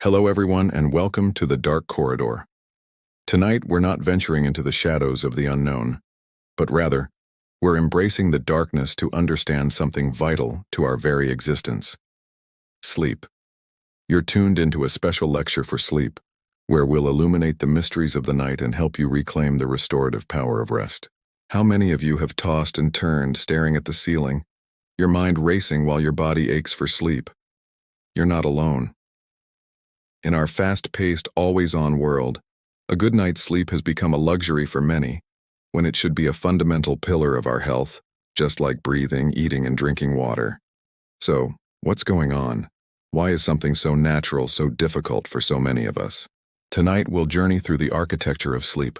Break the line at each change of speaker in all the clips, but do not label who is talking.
Hello everyone and welcome to the Dark Corridor. Tonight we're not venturing into the shadows of the unknown, but rather, we're embracing the darkness to understand something vital to our very existence. Sleep. You're tuned into a special lecture for sleep, where we'll illuminate the mysteries of the night and help you reclaim the restorative power of rest. How many of you have tossed and turned staring at the ceiling, your mind racing while your body aches for sleep? You're not alone. In our fast-paced, always-on world, a good night's sleep has become a luxury for many, when it should be a fundamental pillar of our health, just like breathing, eating, and drinking water. So, what's going on? Why is something so natural so difficult for so many of us? Tonight we'll journey through the architecture of sleep.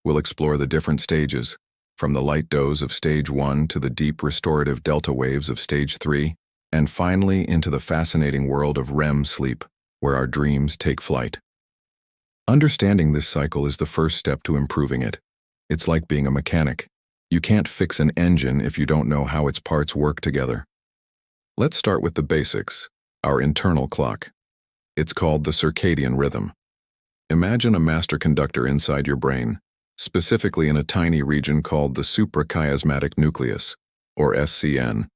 We'll explore the different stages, from the light doze of stage 1 to the deep restorative delta waves of stage 3, and finally into the fascinating world of REM sleep, where our dreams take flight. Understanding this cycle is the first step to improving it. It's like being a mechanic. You can't fix an engine if you don't know how its parts work together. Let's start with the basics, our internal clock. It's called the circadian rhythm. Imagine a master conductor inside your brain, specifically in a tiny region called the suprachiasmatic nucleus, or SCN.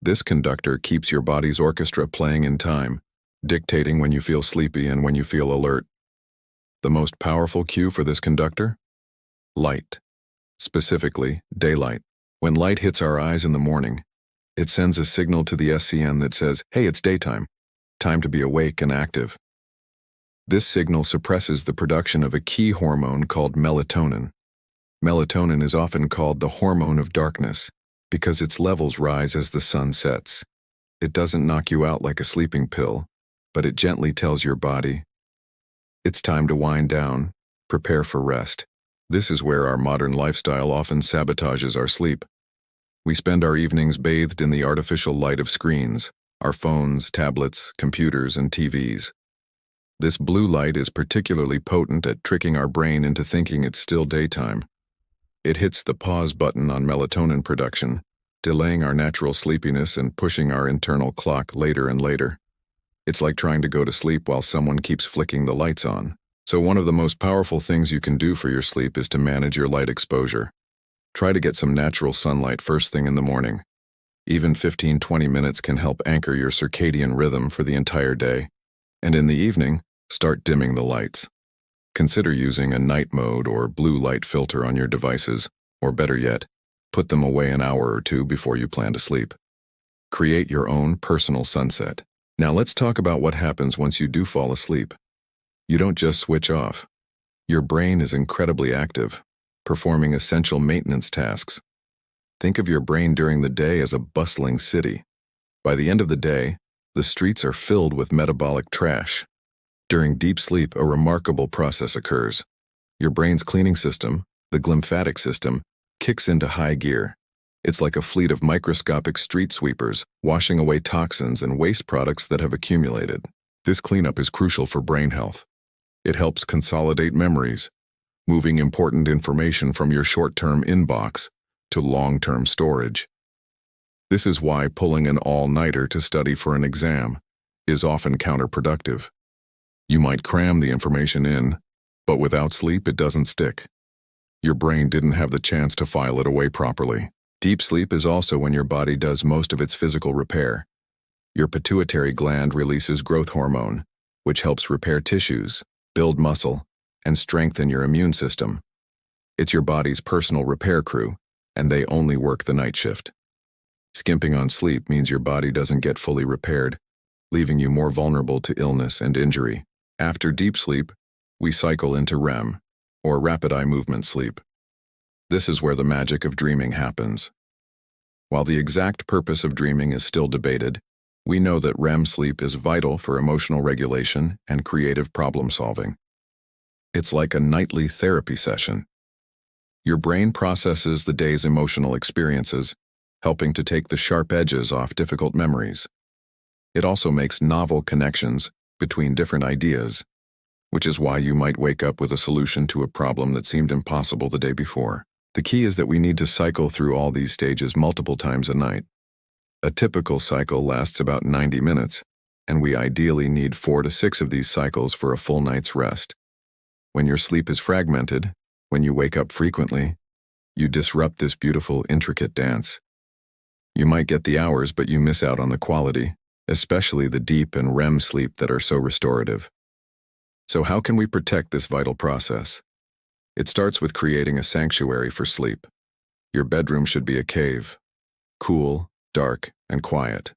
This conductor keeps your body's orchestra playing in time, dictating when you feel sleepy and when you feel alert. The most powerful cue for this conductor? Light. Specifically, daylight. When light hits our eyes in the morning, it sends a signal to the SCN that says, "Hey, it's daytime. Time to be awake and active." This signal suppresses the production of a key hormone called melatonin. Melatonin is often called the hormone of darkness because its levels rise as the sun sets. It doesn't knock you out like a sleeping pill, but it gently tells your body, it's time to wind down, prepare for rest. This is where our modern lifestyle often sabotages our sleep. We spend our evenings bathed in the artificial light of screens, our phones, tablets, computers, and TVs. This blue light is particularly potent at tricking our brain into thinking it's still daytime. It hits the pause button on melatonin production, delaying our natural sleepiness and pushing our internal clock later and later. It's like trying to go to sleep while someone keeps flicking the lights on. So one of the most powerful things you can do for your sleep is to manage your light exposure. Try to get some natural sunlight first thing in the morning. Even 15-20 minutes can help anchor your circadian rhythm for the entire day. And in the evening, start dimming the lights. Consider using a night mode or blue light filter on your devices, or better yet, put them away an hour or two before you plan to sleep. Create your own personal sunset. Now let's talk about what happens once you do fall asleep. You don't just switch off. Your brain is incredibly active, performing essential maintenance tasks. Think of your brain during the day as a bustling city. By the end of the day, the streets are filled with metabolic trash. During deep sleep, a remarkable process occurs. Your brain's cleaning system, the glymphatic system, kicks into high gear. It's like a fleet of microscopic street sweepers, washing away toxins and waste products that have accumulated. This cleanup is crucial for brain health. It helps consolidate memories, moving important information from your short-term inbox to long-term storage. This is why pulling an all-nighter to study for an exam is often counterproductive. You might cram the information in, but without sleep it doesn't stick. Your brain didn't have the chance to file it away properly. Deep sleep is also when your body does most of its physical repair. Your pituitary gland releases growth hormone, which helps repair tissues, build muscle, and strengthen your immune system. It's your body's personal repair crew, and they only work the night shift. Skimping on sleep means your body doesn't get fully repaired, leaving you more vulnerable to illness and injury. After deep sleep, we cycle into REM, or rapid eye movement sleep. This is where the magic of dreaming happens. While the exact purpose of dreaming is still debated, we know that REM sleep is vital for emotional regulation and creative problem solving. It's like a nightly therapy session. Your brain processes the day's emotional experiences, helping to take the sharp edges off difficult memories. It also makes novel connections between different ideas, which is why you might wake up with a solution to a problem that seemed impossible the day before. The key is that we need to cycle through all these stages multiple times a night. A typical cycle lasts about 90 minutes, and we ideally need 4 to 6 of these cycles for a full night's rest. When your sleep is fragmented, when you wake up frequently, you disrupt this beautiful, intricate dance. You might get the hours, but you miss out on the quality, especially the deep and REM sleep that are so restorative. So how can we protect this vital process? It starts with creating a sanctuary for sleep. Your bedroom should be a cave, cool, dark, and quiet.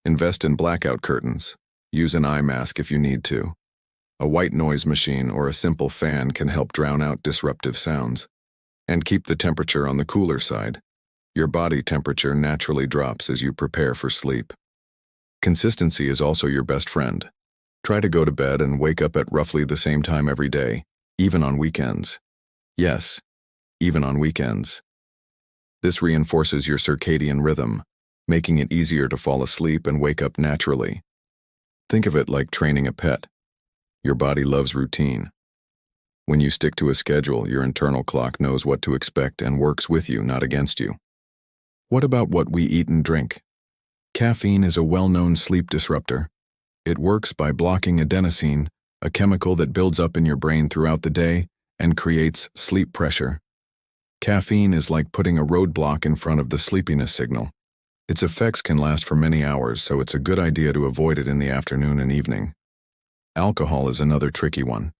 Invest in blackout curtains. Use an eye mask if you need to. A white noise machine or a simple fan can help drown out disruptive sounds. And keep the temperature on the cooler side. Your body temperature naturally drops as you prepare for sleep. Consistency is also your best friend. Try to go to bed and wake up at roughly the same time every day, even on weekends. Yes, even on weekends. This reinforces your circadian rhythm, making it easier to fall asleep and wake up naturally. Think of it like training a pet. Your body loves routine. When you stick to a schedule, your internal clock knows what to expect and works with you, not against you. What about what we eat and drink? Caffeine is a well-known sleep disruptor. It works by blocking adenosine, a chemical that builds up in your brain throughout the day and creates sleep pressure. Caffeine is like putting a roadblock in front of the sleepiness signal. Its effects can last for many hours, so it's a good idea to avoid it in the afternoon and evening. Alcohol is another tricky one.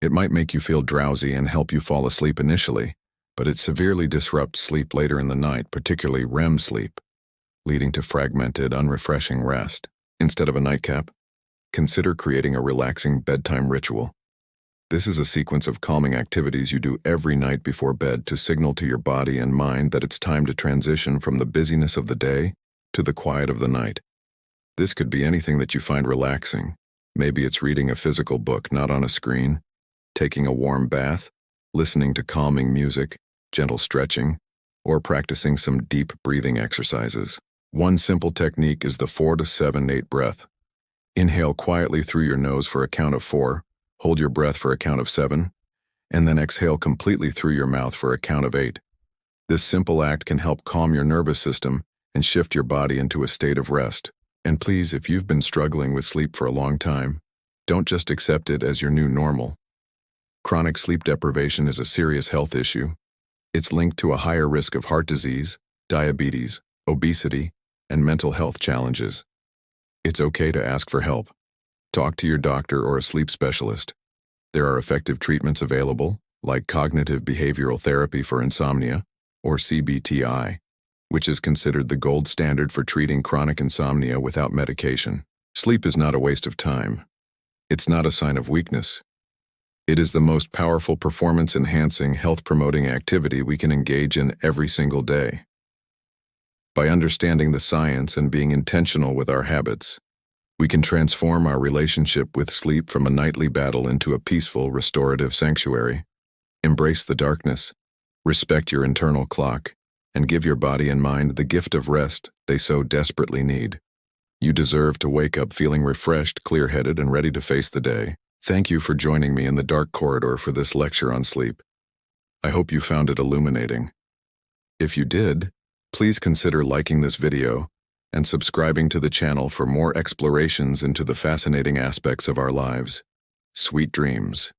It might make you feel drowsy and help you fall asleep initially, but it severely disrupts sleep later in the night, particularly REM sleep, leading to fragmented, unrefreshing rest. Instead of a nightcap, consider creating a relaxing bedtime ritual. This is a sequence of calming activities you do every night before bed to signal to your body and mind that it's time to transition from the busyness of the day to the quiet of the night. This could be anything that you find relaxing. Maybe it's reading a physical book, not on a screen, taking a warm bath, listening to calming music, gentle stretching, or practicing some deep breathing exercises. One simple technique is the 4 to 7 8 breath. Inhale quietly through your nose for a count of 4, hold your breath for a count of 7, and then exhale completely through your mouth for a count of 8. This simple act can help calm your nervous system and shift your body into a state of rest. And please, if you've been struggling with sleep for a long time, don't just accept it as your new normal. Chronic sleep deprivation is a serious health issue. It's linked to a higher risk of heart disease, diabetes, obesity, and mental health challenges. It's okay to ask for help. Talk to your doctor or a sleep specialist. There are effective treatments available, like cognitive behavioral therapy for insomnia, or CBTI, which is considered the gold standard for treating chronic insomnia without medication. Sleep is not a waste of time. It's not a sign of weakness. It is the most powerful performance-enhancing, health-promoting activity we can engage in every single day. By understanding the science and being intentional with our habits, we can transform our relationship with sleep from a nightly battle into a peaceful, restorative sanctuary. Embrace the darkness, respect your internal clock, and give your body and mind the gift of rest they so desperately need. You deserve to wake up feeling refreshed, clear-headed, and ready to face the day. Thank you for joining me in the dark corridor for this lecture on sleep. I hope you found it illuminating. If you did, please consider liking this video and subscribing to the channel for more explorations into the fascinating aspects of our lives. Sweet dreams.